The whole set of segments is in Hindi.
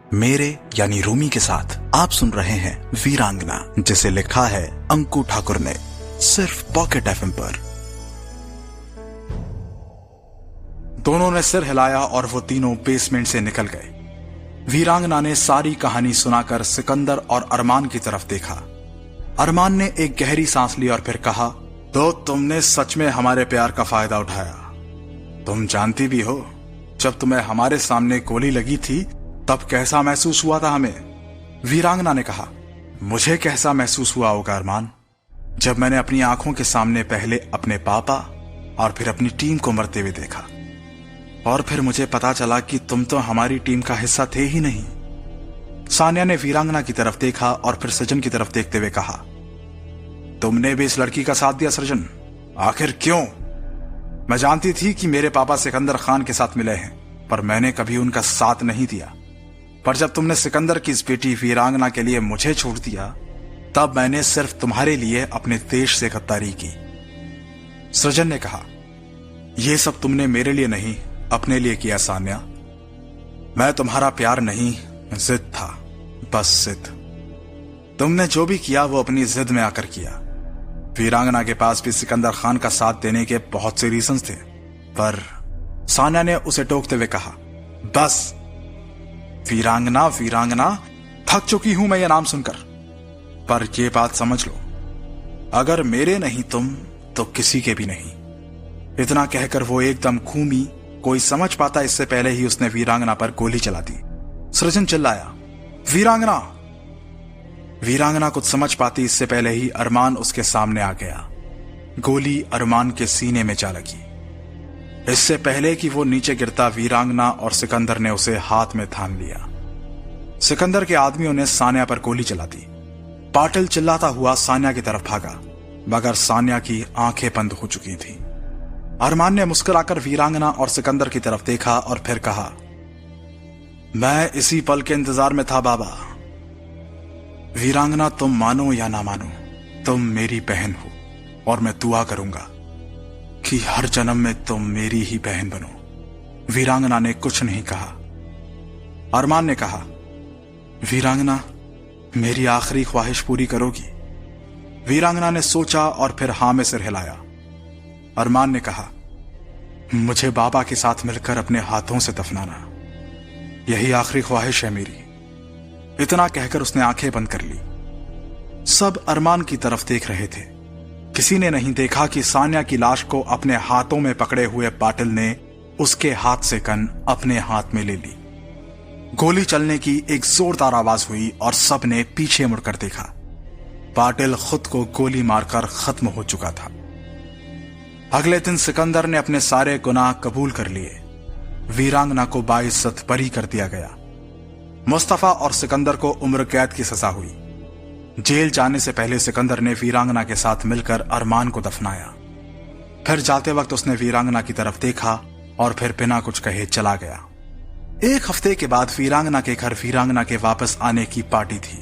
मेरे यानी रूमी के साथ आप सुन रहे हैं वीरांगना, जिसे लिखा है अंकु ठाकुर ने, सिर्फ पॉकेट एफएम पर। दोनों ने सिर हिलाया और वो तीनों बेसमेंट से निकल गए। वीरांगना ने सारी कहानी सुनाकर सिकंदर और अरमान की तरफ देखा। अरमान ने एक गहरी सांस ली और फिर कहा, तो तुमने सच में हमारे प्यार का फायदा उठाया। तुम जानती भी हो, जब तुम्हें हमारे सामने गोली लगी थी तब कैसा महसूस हुआ था हमें। वीरांगना ने कहा, मुझे कैसा महसूस हुआ होगा अरमान, जब मैंने अपनी आंखों के सामने पहले अपने पापा और फिर अपनी टीम को मरते हुए देखा, और फिर मुझे पता चला कि तुम तो हमारी टीम का हिस्सा थे ही नहीं। सान्या ने वीरांगना की तरफ देखा और फिर सृजन की तरफ देखते हुए कहा, तुमने भी इस लड़की का साथ दिया सृजन, आखिर क्यों? मैं जानती थी कि मेरे पापा सिकंदर खान के साथ मिले हैं, पर मैंने कभी उनका साथ नहीं दिया। पर जब तुमने सिकंदर की इस बेटी वीरांगना के लिए मुझे छोड़ दिया, तब मैंने सिर्फ तुम्हारे लिए अपने देश से गद्दारी की। सृजन ने कहा, यह सब तुमने मेरे लिए नहीं, अपने लिए किया सान्या। मैं तुम्हारा प्यार नहीं, जिद था, बस जिद। तुमने जो भी किया वो अपनी जिद में आकर किया। वीरांगना के पास भी सिकंदर खान का साथ देने के बहुत से रीजंस थे, पर सान्या ने उसे टोकते हुए कहा, बस वीरांगना वीरांगना, थक चुकी हूं मैं ये नाम सुनकर। पर ये बात समझ लो, अगर मेरे नहीं तुम तो किसी के भी नहीं। इतना कहकर वो एकदम घूमी, कोई समझ पाता इससे पहले ही उसने वीरांगना पर गोली चला दी। सृजन चिल्लाया, वीरांगना। वीरांगना कुछ समझ पाती इससे पहले ही अरमान उसके सामने आ गया। गोली अरमान के सीने में जा लगी। इससे पहले कि वो नीचे गिरता, वीरांगना और सिकंदर ने उसे हाथ में थाम लिया। सिकंदर के आदमियों ने सान्या पर गोली चला दी। पाटिल चिल्लाता हुआ सान्या की तरफ भागा, मगर सान्या की आंखें बंद हो चुकी थी। अरमान ने मुस्कुराकर वीरांगना और सिकंदर की तरफ देखा और फिर कहा, मैं इसी पल के इंतजार में था बाबा। वीरांगना, तुम मानो या ना मानो, तुम मेरी बहन हो, और मैं दुआ करूंगा कि हर जन्म में तुम मेरी ही बहन बनो। वीरांगना ने कुछ नहीं कहा। अरमान ने कहा, वीरांगना, मेरी आखिरी ख्वाहिश पूरी करोगी? वीरांगना ने सोचा और फिर हां में सिर हिलाया। अरमान ने कहा, मुझे बाबा के साथ मिलकर अपने हाथों से दफनाना, यही आखिरी ख्वाहिश है मेरी। इतना कहकर उसने आंखें बंद कर ली। सब अरमान की तरफ देख रहे थे। किसी ने नहीं देखा कि सान्या की लाश को अपने हाथों में पकड़े हुए पाटिल ने उसके हाथ से गन अपने हाथ में ले ली। गोली चलने की एक जोरदार आवाज हुई और सब ने पीछे मुड़कर देखा। पाटिल खुद को गोली मारकर खत्म हो चुका था। अगले दिन सिकंदर ने अपने सारे गुनाह कबूल कर लिए। वीरांगना को बाइज्जत बरी कर दिया गया। मुस्तफा और सिकंदर को उम्र कैद की सजा हुई। जेल जाने से पहले सिकंदर ने वीरांगना के साथ मिलकर अरमान को दफनाया। फिर जाते वक्त उसने वीरांगना की तरफ देखा और फिर बिना कुछ कहे चला गया। एक हफ्ते के बाद वीरांगना के घर वीरांगना के वापस आने की पार्टी थी।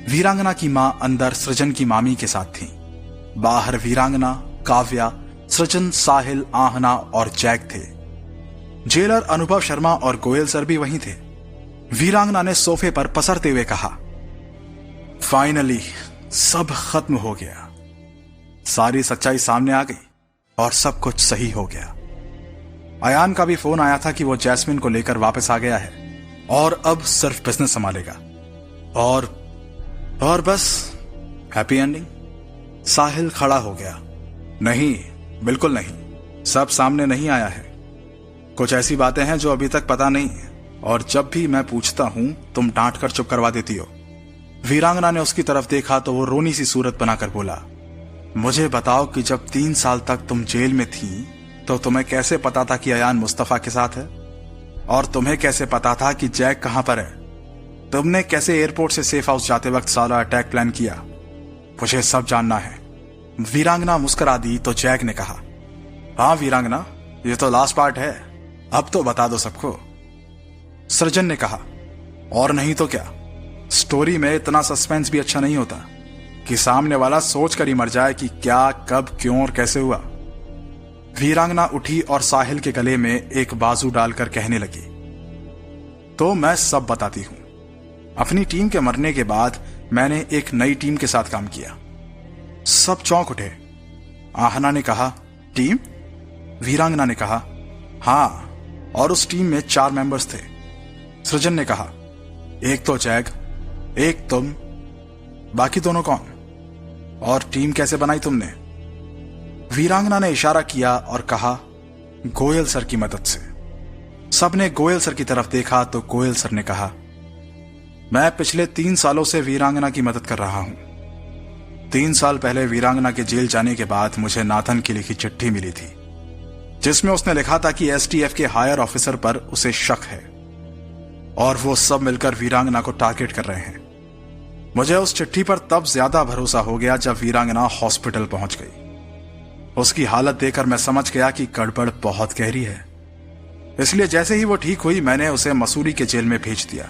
वीरांगना की मां अंदर सृजन की मामी के साथ थी। बाहर वीरांगना, काव्या, सृजन, साहिल, आहना और जैक थे। जेलर अनुभव शर्मा और गोयल सर भी वहीं थे। वीरांगना ने सोफे पर पसरते हुए कहा, फाइनली सब खत्म हो गया। सारी सच्चाई सामने आ गई और सब कुछ सही हो गया। अयान का भी फोन आया था कि वो जैस्मिन को लेकर वापस आ गया है और अब सिर्फ बिजनेस संभालेगा। और बस हैप्पी एंडिंग। साहिल खड़ा हो गया, नहीं, बिल्कुल नहीं, सब सामने नहीं आया है। कुछ ऐसी बातें हैं जो अभी तक पता नहीं है, और जब भी मैं पूछता हूं तुम डांट कर चुप करवा देती हो। वीरांगना ने उसकी तरफ देखा तो वो रोनी सी सूरत बनाकर बोला, मुझे बताओ कि जब 3 साल तक तुम जेल में थी तो तुम्हें कैसे पता था कि अयान मुस्तफा के साथ है? और तुम्हें कैसे पता था कि जैक कहां पर है? तुमने कैसे एयरपोर्ट से सेफ हाउस जाते वक्त सारा अटैक प्लान किया? मुझे सब जानना है। वीरांगना मुस्कुरा दी तो जैक ने कहा, हाँ वीरांगना, ये तो लास्ट पार्ट है, अब तो बता दो सबको। सृजन ने कहा, और नहीं तो क्या, स्टोरी में इतना सस्पेंस भी अच्छा नहीं होता कि सामने वाला सोच कर ही मर जाए कि क्या, कब, क्यों और कैसे हुआ। वीरांगना उठी और साहिल के गले में एक बाजू डालकर कहने लगी, तो मैं सब बताती हूं। अपनी टीम के मरने के बाद मैंने एक नई टीम के साथ काम किया। सब चौंक उठे। आहना ने कहा, टीम? वीरांगना ने कहा, हाँ, और उस टीम में 4 मेंबर्स थे। सृजन ने कहा, एक तो जैग, एक तुम, बाकी दोनों कौन? और टीम कैसे बनाई तुमने? वीरांगना ने इशारा किया और कहा, गोयल सर की मदद से। सबने गोयल सर की तरफ देखा तो गोयल सर ने कहा, मैं पिछले 3 सालों से वीरांगना की मदद कर रहा हूं। 3 साल पहले वीरांगना के जेल जाने के बाद मुझे नाथन की लिखी चिट्ठी मिली थी, जिसमें उसने लिखा था कि एसटीएफ के हायर ऑफिसर पर उसे शक है और वो सब मिलकर वीरांगना को टारगेट कर रहे हैं। मुझे उस चिट्ठी पर तब ज्यादा भरोसा हो गया जब वीरांगना हॉस्पिटल पहुंच गई। उसकी हालत देखकर मैं समझ गया कि गड़बड़ बहुत गहरी है। इसलिए जैसे ही वो ठीक हुई मैंने उसे मसूरी के जेल में भेज दिया,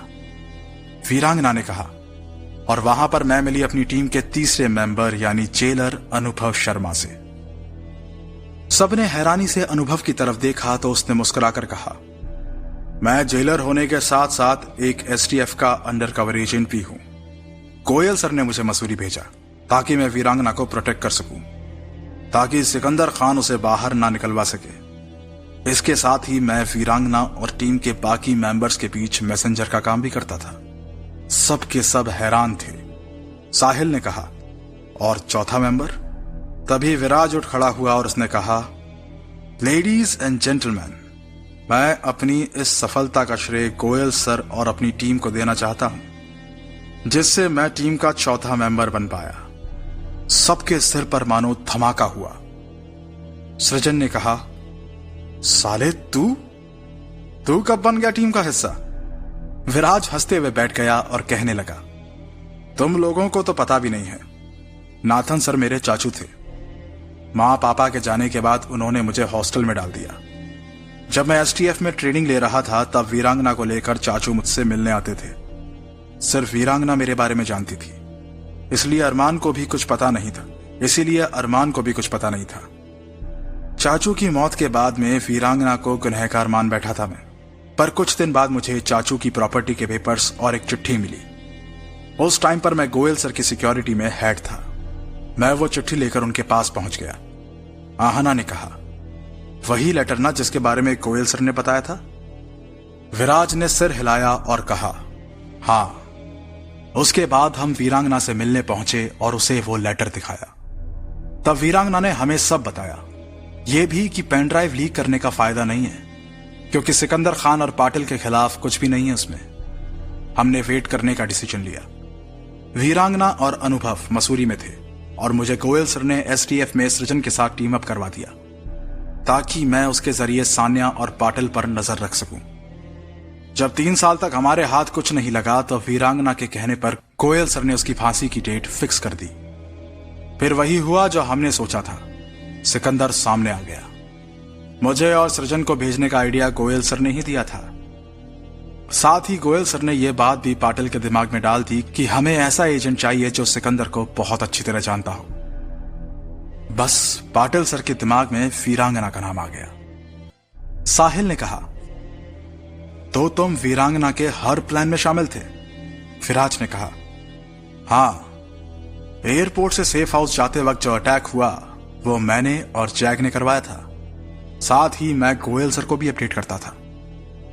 वीरांगना ने कहा। और वहां पर मैं मिली अपनी टीम के तीसरे मेंबर यानी जेलर अनुभव शर्मा से। सबने हैरानी से अनुभव की तरफ देखा तो उसने मुस्कुराकर कहा, मैं जेलर होने के साथ साथ एक एसटीएफ का अंडर कवर एजेंट भी हूं। गोयल सर ने मुझे मसूरी भेजा ताकि मैं वीरांगना को प्रोटेक्ट कर सकूं, ताकि सिकंदर खान उसे बाहर ना निकलवा सके। इसके साथ ही मैं वीरांगना और टीम के बाकी मेंबर्स के बीच मैसेंजर का काम भी करता था। सब के सब हैरान थे। साहिल ने कहा, और चौथा मेंबर? तभी विराज उठ खड़ा हुआ और उसने कहा, लेडीज एंड जेंटलमैन, मैं अपनी इस सफलता का श्रेय गोयल सर और अपनी टीम को देना चाहता हूं, जिससे मैं टीम का चौथा मेंबर बन पाया। सबके सिर पर मानो धमाका हुआ। सृजन ने कहा, साले तू कब बन गया टीम का हिस्सा? विराज हंसते हुए बैठ गया और कहने लगा, तुम लोगों को तो पता भी नहीं है, नाथन सर मेरे चाचू थे। मां पापा के जाने के बाद उन्होंने मुझे हॉस्टल में डाल दिया। जब मैं एसटीएफ में ट्रेनिंग ले रहा था तब वीरांगना को लेकर चाचू मुझसे मिलने आते थे। सिर्फ वीरांगना मेरे बारे में जानती थी, इसीलिए अरमान को भी कुछ पता नहीं था। चाचू की मौत के बाद में वीरांगना को गुनहगार मान बैठा था मैं। पर कुछ दिन बाद मुझे चाचू की प्रॉपर्टी के पेपर्स और एक चिट्ठी मिली। उस टाइम पर मैं गोयल सर की सिक्योरिटी में हेड था। मैं वो चिट्ठी लेकर उनके पास पहुंच गया। आहना ने कहा, वही लेटर ना जिसके बारे में गोयल सर ने बताया था? विराज ने सिर हिलाया और कहा, हाँ। उसके बाद हम वीरांगना से मिलने पहुंचे और उसे वो लेटर दिखाया। तब वीरांगना ने हमें सब बताया, यह भी कि पेन ड्राइव लीक करने का फायदा नहीं है, क्योंकि सिकंदर खान और पाटिल के खिलाफ कुछ भी नहीं है उसमें। हमने वेट करने का डिसीजन लिया। वीरांगना और अनुभव मसूरी में थे और मुझे गोयल सर ने एसटीएफ में सृजन के साथ टीम अप करवा दिया, ताकि मैं उसके जरिए सान्या और पाटिल पर नजर रख सकूं। जब 3 साल तक हमारे हाथ कुछ नहीं लगा तो वीरांगना के कहने पर गोयल सर ने उसकी फांसी की डेट फिक्स कर दी। फिर वही हुआ जो हमने सोचा था, सिकंदर सामने आ गया। मुझे और सृजन को भेजने का आइडिया गोयल सर ने ही दिया था। साथ ही गोयल सर ने यह बात भी पाटिल के दिमाग में डाल दी कि हमें ऐसा एजेंट चाहिए जो सिकंदर को बहुत अच्छी तरह जानता हो। बस पाटिल सर के दिमाग में वीरांगना का नाम आ गया। साहिल ने कहा, तो तुम वीरांगना के हर प्लान में शामिल थे? विराज ने कहा, हाँ। एयरपोर्ट से सेफ हाउस जाते वक्त जो अटैक हुआ वो मैंने और जैग ने करवाया था। साथ ही मैं गोयल सर को भी अपडेट करता था।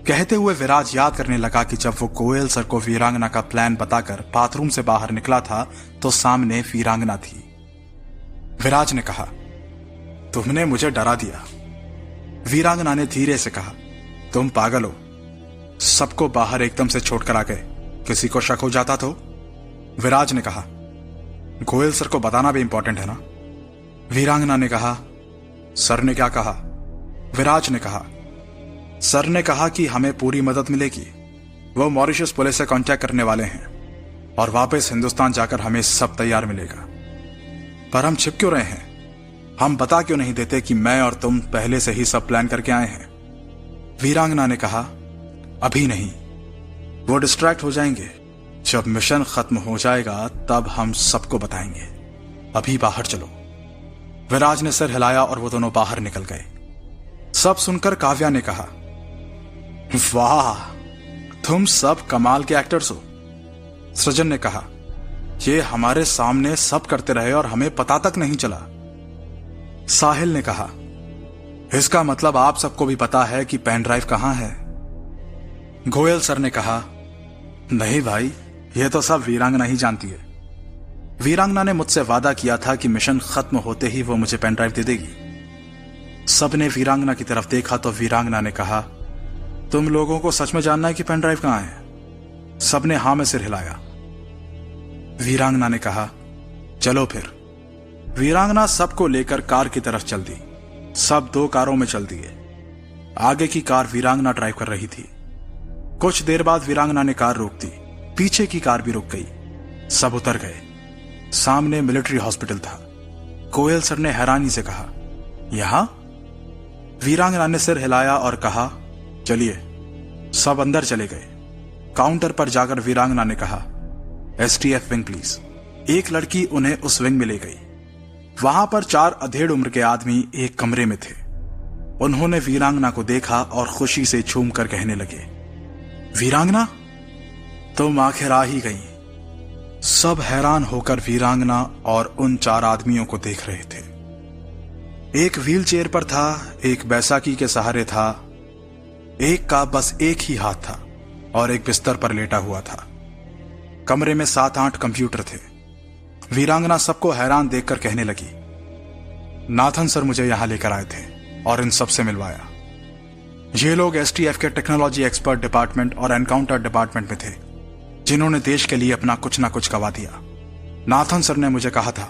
कहते हुए विराज याद करने लगा कि जब वो गोयल सर को वीरांगना का प्लान बताकर बाथरूम से बाहर निकला था तो सामने वीरांगना थी। विराज ने कहा, तुमने मुझे डरा दिया। वीरांगना ने धीरे से कहा, तुम पागल हो, सबको बाहर एकदम से छोड़कर आ गए, किसी को शक हो जाता तो? विराज ने कहा, गोयल सर को बताना भी इंपॉर्टेंट है ना? वीरांगना ने कहा, सर ने क्या कहा? विराज ने कहा, सर ने कहा कि हमें पूरी मदद मिलेगी। वो मॉरिशस पुलिस से कांटेक्ट करने वाले हैं और वापस हिंदुस्तान जाकर हमें सब तैयार मिलेगा। पर हम छिप क्यों रहे हैं? हम बता क्यों नहीं देते कि मैं और तुम पहले से ही सब प्लान करके आए हैं? वीरांगना ने कहा, अभी नहीं, वो डिस्ट्रैक्ट हो जाएंगे। जब मिशन खत्म हो जाएगा तब हम सबको बताएंगे। अभी बाहर चलो। विराज ने सिर हिलाया और वो दोनों बाहर निकल गए। सब सुनकर काव्या ने कहा, वाह, तुम सब कमाल के एक्टर्स हो। सृजन ने कहा, ये हमारे सामने सब करते रहे और हमें पता तक नहीं चला। साहिल ने कहा, इसका मतलब आप सबको भी पता है कि पेन ड्राइव कहां है। गोयल सर ने कहा, नहीं भाई, ये तो सब वीरांगना ही जानती है। वीरांगना ने मुझसे वादा किया था कि मिशन खत्म होते ही वो मुझे पेन ड्राइव दे देगी। सबने वीरांगना की तरफ देखा तो वीरांगना ने कहा, तुम लोगों को सच में जानना है कि पेन ड्राइव कहां है? सबने हां में सिर हिलाया। वीरांगना ने कहा, चलो फिर। वीरांगना सबको लेकर कार की तरफ चल दी। सब 2 कारों में चल दिए। आगे की कार वीरांगना ड्राइव कर रही थी। कुछ देर बाद वीरांगना ने कार रोक दी। पीछे की कार भी रुक गई। सब उतर गए। सामने मिलिट्री हॉस्पिटल था। गोयल सर ने हैरानी से कहा, यहां? वीरांगना ने सिर हिलाया और कहा, चलिए। सब अंदर चले गए। काउंटर पर जाकर वीरांगना ने कहा, STF विंग प्लीज। एक लड़की उन्हें उस विंग में ले गई। वहां पर 4 अधेड़ उम्र के आदमी एक कमरे में थे। उन्होंने वीरांगना को देखा और खुशी से झूम कर कहने लगे, वीरांगना, तुम आखिर आ ही गई। सब हैरान होकर वीरांगना और उन 4 आदमियों को देख रहे थे। एक व्हील चेयर पर था, एक बैसाखी के सहारे था, एक का बस एक ही हाथ था और एक बिस्तर पर लेटा हुआ था। कमरे में 7-8 कंप्यूटर थे। वीरांगना सबको हैरान देखकर कहने लगी, नाथन सर मुझे यहां लेकर आए थे और इन सबसे मिलवाया। ये लोग STF के टेक्नोलॉजी एक्सपर्ट डिपार्टमेंट और एनकाउंटर डिपार्टमेंट में थे, जिन्होंने देश के लिए अपना कुछ ना कुछ गवा दिया। नाथन सर ने मुझे कहा था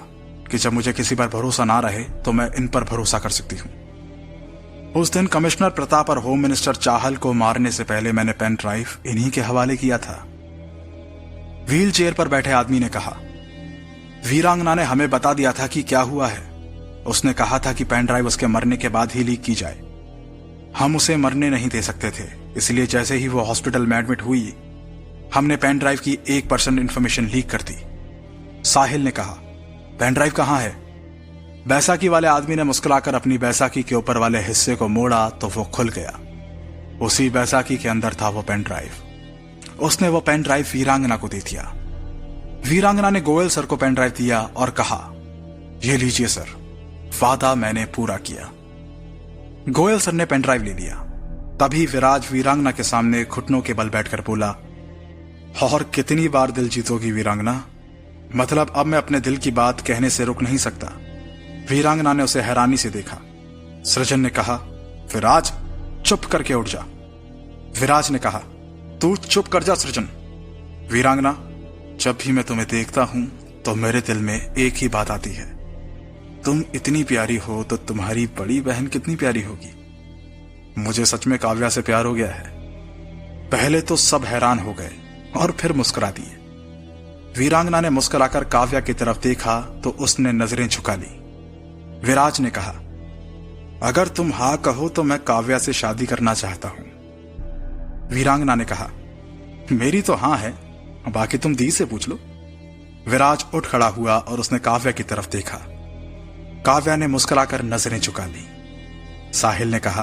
कि जब मुझे किसी पर भरोसा ना रहे तो मैं इन पर भरोसा कर सकती हूं। उस दिन कमिश्नर प्रताप और होम मिनिस्टर चाहल को मारने से पहले मैंने पेन ड्राइव इन्हीं के हवाले किया था। व्हील चेयर पर बैठे आदमी ने कहा, वीरांगना ने हमें बता दिया था कि क्या हुआ है। उसने कहा था कि पेन ड्राइव उसके मरने के बाद ही लीक की जाए। हम उसे मरने नहीं दे सकते थे, इसलिए जैसे ही वो हॉस्पिटल में एडमिट हुई, हमने पेन ड्राइव की 1% इंफॉर्मेशन लीक कर दी। साहिल ने कहा, पेन ड्राइव कहां है? बैसाखी वाले आदमी ने मुस्कुराकर अपनी बैसाखी के ऊपर वाले हिस्से को मोड़ा तो वो खुल गया। उसी बैसाखी के अंदर था वो पेन ड्राइव। उसने वो पेन ड्राइव वीरांगना को दे दिया। वीरांगना ने गोयल सर को पेन ड्राइव दिया और कहा, ये लीजिए सर, वादा मैंने पूरा किया। गोयल सर ने पेन ड्राइव ले लिया। तभी विराज वीरांगना के सामने घुटनों के बल बैठकर बोला, और कितनी बार दिल जीतोगी वीरांगना? मतलब अब मैं अपने दिल की बात कहने से रुक नहीं सकता। वीरांगना ने उसे हैरानी से देखा। सृजन ने कहा, विराज, चुप करके उठ जा। विराज ने कहा, तू चुप कर जा सृजन। वीरांगना, जब भी मैं तुम्हें देखता हूं तो मेरे दिल में एक ही बात आती है, तुम इतनी प्यारी हो तो तुम्हारी बड़ी बहन कितनी प्यारी होगी। मुझे सच में काव्या से प्यार हो गया है। पहले तो सब हैरान हो गए और फिर मुस्कुरा दिए। वीरांगना ने मुस्कुराकर काव्या की तरफ देखा तो उसने नजरें झुका ली। विराज ने कहा, अगर तुम हां कहो तो मैं काव्या से शादी करना चाहता हूं। वीरांगना ने कहा, मेरी तो हां है, बाकी तुम दी से पूछ लो। विराज उठ खड़ा हुआ और उसने काव्या की तरफ देखा। काव्या ने मुस्कुराकर नजरें झुका ली। साहिल ने कहा,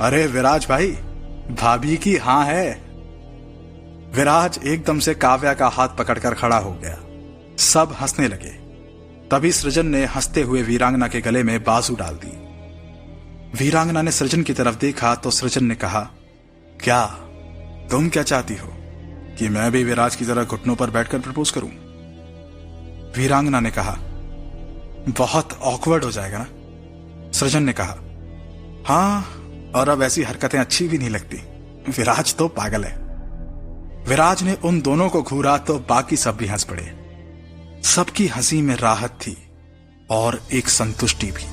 अरे विराज भाई, भाभी की हां है। विराज एकदम से काव्या का हाथ पकड़कर खड़ा हो गया। सब हंसने लगे। तभी सृजन ने हंसते हुए वीरांगना के गले में बाजू डाल दी। वीरांगना ने सृजन की तरफ देखा तो सृजन ने कहा, क्या तुम क्या चाहती हो कि मैं भी विराज की तरह घुटनों पर बैठकर प्रपोज करूं? वीरांगना ने कहा, बहुत ऑकवर्ड हो जाएगा ना। सृजन ने कहा, हां, और अब ऐसी हरकतें अच्छी भी नहीं लगती। विराज तो पागल है। विराज ने उन दोनों को घूरा तो बाकी सब भी हंस पड़े। सबकी हंसी में राहत थी और एक संतुष्टि भी।